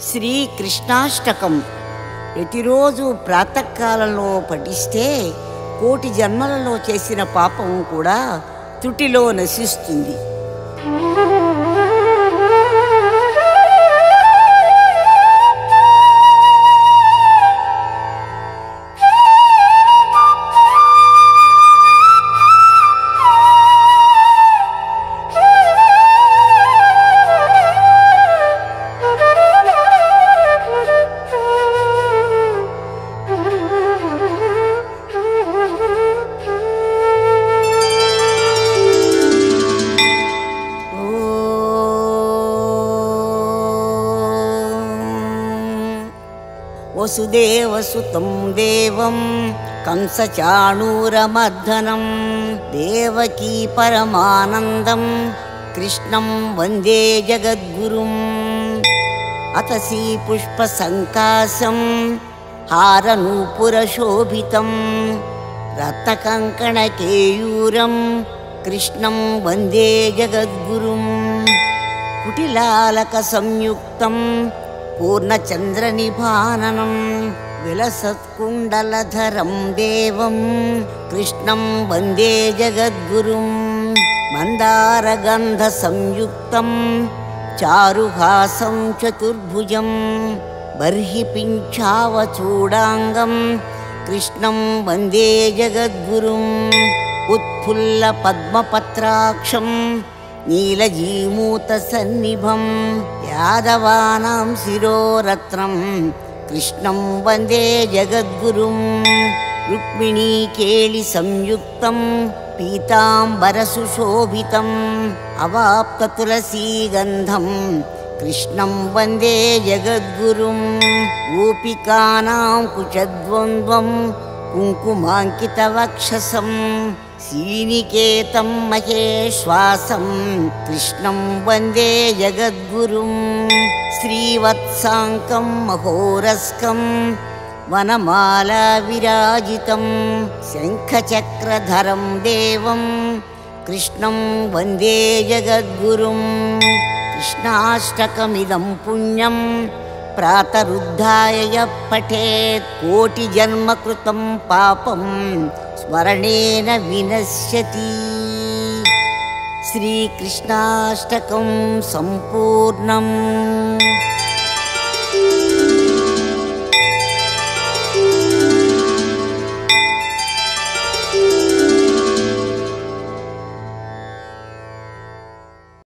శ్రీకృష్ణాష్టకం ప్రతిరోజు ప్రాతకాలంలో పఠిస్తే కోటి జన్మలలో చేసిన పాపం కూడా త్రుటిలో నశిస్తుంది. వసుదేవసుతం దేవం కంసచాణూరమర్దనం దేవకీ పరమానందం కృష్ణం వందే జగద్గురుం. అతసీ పుష్పసంకాశం హారనూపురశోభితం రత్నకంకణకేయూరం కృష్ణం వందే జగద్గురుం. కుటిలాలక సంయుక్తం పూర్ణచంద్రనిభాననం విలసత్కుండలధరం దేవం కృష్ణం వందే జగద్గురుం. మందారగంధ సంయుక్తం చారుహాసం చతుర్భుజం బర్హి పింఛావచూడాంగం కృష్ణం వందే జగద్గురుం. ఉత్ఫుల్ల పద్మపత్రాక్షం నీలజీమూత సన్నిభం యాదవానాం శిరోరత్నం కృష్ణం వందే జగద్గురుం. రుక్మిణీకేళి సంయుక్తం పీతాంబరసుశోభితం అవాప్త తులసీగంధం కృష్ణం వందే జగద్గురుం. గోపికానాం కుచద్వంద్వం కుంకుమాంకితవక్షసం శ్రీనికేతం మహేశ్వాసం కృష్ణం వందే జగద్గురుం. శ్రీవత్సాంకం మహోరస్కం వనమాలా విరాజితం శంఖచక్రధరం దేవం కృష్ణం వందే జగద్గురుం. కృష్ణాష్టకమిదం పుణ్యం ప్రాతరుద్ధాయ యః పఠేత్ కోటి జన్మకృతం పాపం స్మరణేన వినశ్యతి. శ్రీకృష్ణాష్టకం సంపూర్ణం.